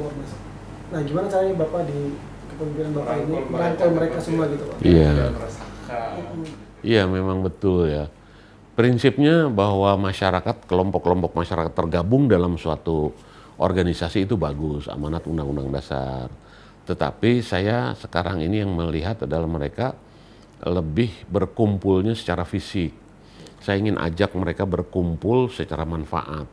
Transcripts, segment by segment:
Ormas. Nah, gimana caranya Bapak di kepemimpinan Bapak ini merangkul mereka semua gitu Pak? Iya. Iya, memang betul ya. Prinsipnya bahwa masyarakat, kelompok-kelompok masyarakat tergabung dalam suatu organisasi itu bagus, amanat Undang-Undang Dasar. Tetapi saya sekarang ini yang melihat adalah mereka lebih berkumpulnya secara fisik. Saya ingin ajak mereka berkumpul secara manfaat,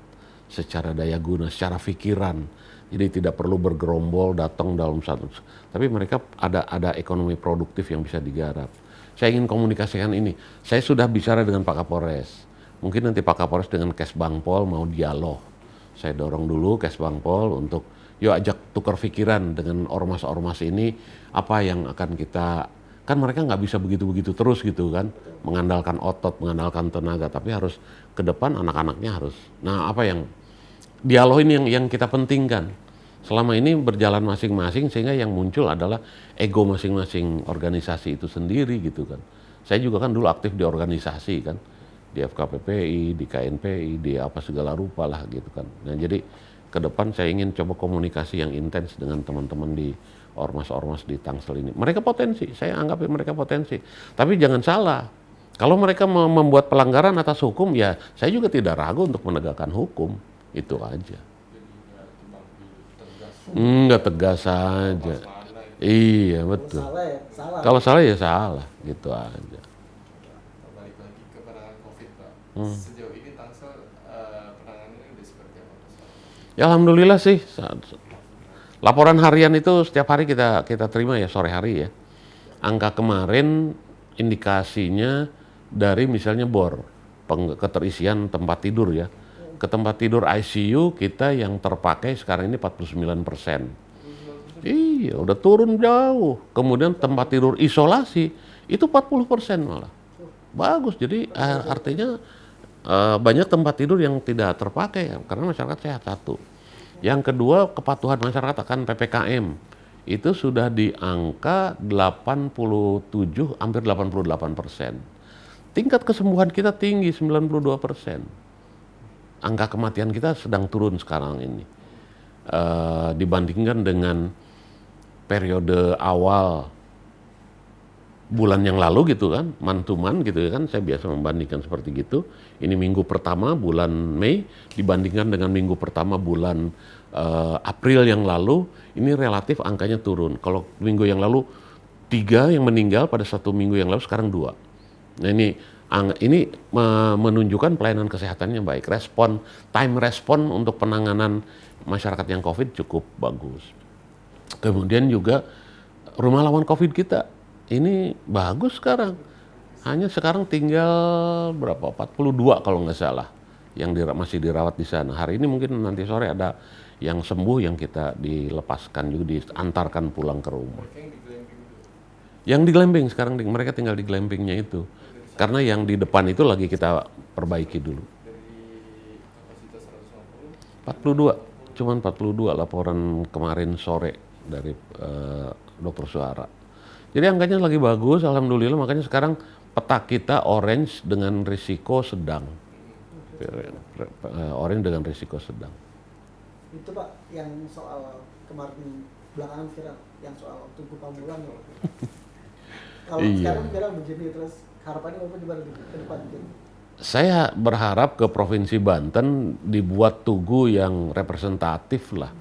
secara daya guna, secara pikiran. Jadi tidak perlu bergerombol datang dalam satu, tapi mereka ada ekonomi produktif yang bisa digarap. Saya ingin komunikasikan ini. Saya sudah bicara dengan Pak Kapolres. Mungkin nanti Pak Kapolres dengan Kesbangpol mau dialog. Saya dorong dulu Kesbangpol untuk yuk ajak tukar pikiran dengan ormas-ormas ini, apa yang akan kita, kan mereka nggak bisa begitu-begitu terus gitu kan, mengandalkan otot, mengandalkan tenaga, tapi harus ke depan anak-anaknya harus. Nah, apa yang dialog ini yang kita pentingkan. Selama ini berjalan masing-masing sehingga yang muncul adalah ego masing-masing organisasi itu sendiri gitu kan. Saya juga kan dulu aktif di organisasi kan, di FKPPI, di KNPI, di apa segala rupa lah gitu kan. Nah jadi ke depan saya ingin coba komunikasi yang intens dengan teman-teman di ormas-ormas di Tangsel ini. Mereka potensi, saya anggap mereka potensi. Tapi jangan salah, kalau mereka membuat pelanggaran atas hukum ya saya juga tidak ragu untuk menegakkan hukum, itu aja. Enggak tegas saja. Iya betul. Salah ya, salah. Kalau salah ya salah, gitu aja. Balik lagi ke penanganan COVID, Pak. Sejauh ini Tangsel penanganannya udah seperti apa, Pak? Ya alhamdulillah sih. Laporan harian itu setiap hari kita terima ya, sore hari ya. Angka kemarin indikasinya dari misalnya bor, keterisian tempat tidur ya. Ke tempat tidur ICU kita yang terpakai sekarang ini 49%. Iya, udah turun jauh. Kemudian tempat tidur isolasi itu 40% malah. Bagus, jadi artinya banyak tempat tidur yang tidak terpakai ya, karena masyarakat sehat satu. Yang kedua, kepatuhan masyarakat akan PPKM itu sudah di angka 87, hampir 88%. Tingkat kesembuhan kita tinggi 92%. Angka kematian kita sedang turun sekarang ini. Dibandingkan dengan periode awal bulan yang lalu gitu kan, man gitu kan, saya biasa membandingkan seperti gitu. Ini minggu pertama bulan Mei dibandingkan dengan minggu pertama bulan April yang lalu, ini relatif angkanya turun. Kalau minggu yang lalu 3 yang meninggal pada 1 minggu yang lalu, sekarang 2. Nah ini menunjukkan pelayanan kesehatannya baik, time respon untuk penanganan masyarakat yang COVID cukup bagus. Kemudian juga rumah lawan COVID kita ini bagus sekarang. Hanya sekarang tinggal berapa? 42 kalau nggak salah yang masih dirawat di sana. Hari ini mungkin nanti sore ada yang sembuh yang kita dilepaskan juga, diantarkan pulang ke rumah. Yang di glamping sekarang mereka tinggal di glampingnya itu. Karena yang di depan itu lagi kita perbaiki dulu. Dari kapasitas 42, cuman 42 laporan kemarin sore dari dokter Suara. Jadi angkanya lagi bagus, alhamdulillah. Makanya sekarang peta kita orange dengan risiko sedang. Orange dengan risiko sedang. Itu Pak yang soal kemarin belakangan viral, yang soal Tugu Pamulang ya. Kalau sekarang viral begini, terus harapannya Bapak gimana ke depan? Saya berharap ke Provinsi Banten dibuat tugu yang representatif lah,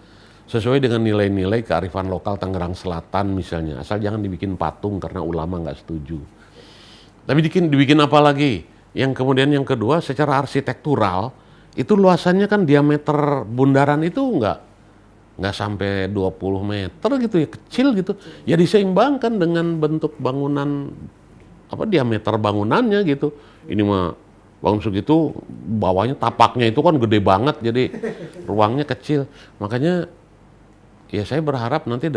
sesuai dengan nilai-nilai kearifan lokal Tangerang Selatan misalnya. Asal jangan dibikin patung karena ulama nggak setuju. Tapi dibikin apa lagi? Yang kemudian yang kedua, secara arsitektural itu luasannya kan diameter bundaran itu nggak sampai 20 meter gitu ya, kecil gitu. Ya diseimbangkan dengan bentuk bangunan, diameter bangunannya gitu. Ini mah bangun segitu, bawahnya tapaknya itu kan gede banget, jadi ruangnya kecil. Makanya ya saya berharap nanti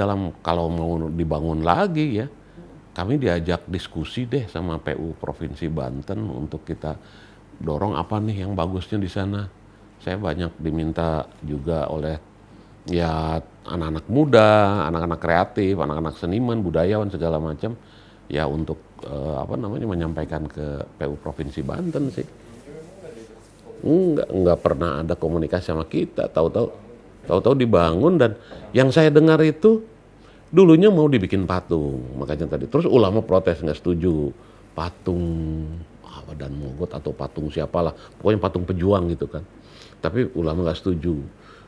kalau mau dibangun lagi ya, kami diajak diskusi deh sama PU Provinsi Banten untuk kita dorong apa nih yang bagusnya di sana. Saya banyak diminta juga oleh ya anak-anak muda, anak-anak kreatif, anak-anak seniman, budayawan segala macam ya untuk menyampaikan ke PU Provinsi Banten sih. Enggak pernah ada komunikasi sama kita, tahu-tahu Tahu-tahu dibangun, dan yang saya dengar itu dulunya mau dibikin patung, makanya tadi. Terus ulama protes, nggak setuju. Patung apa dan Mogot atau patung siapalah, pokoknya patung pejuang gitu kan. Tapi ulama nggak setuju.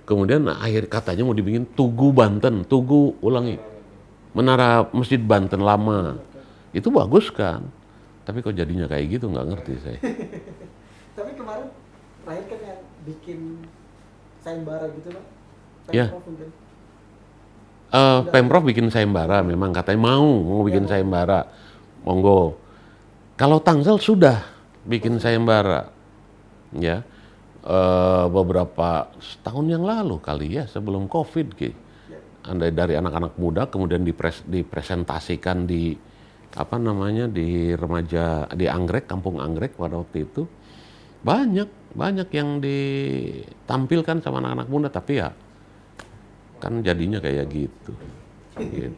Kemudian akhir katanya mau dibikin Tugu Banten, Tugu ulangi, Menara Masjid Banten lama. Itu bagus kan. Tapi kok jadinya kayak gitu, nggak ngerti saya. Tapi kemarin terakhir kan yang bikin sayembara gitu Pak. Ya. Pemprov mungkin. Pemprov bikin sayembara, memang katanya mau bikin sayembara, monggo. Kalau Tangsel sudah bikin sayembara, ya beberapa tahun yang lalu kali ya, sebelum COVID gitu. Andai dari anak-anak muda kemudian dipresentasikan di apa namanya, di remaja di Anggrek, Kampung Anggrek pada waktu itu banyak yang ditampilkan sama anak-anak muda, tapi ya kan jadinya kayak gitu. Gitu.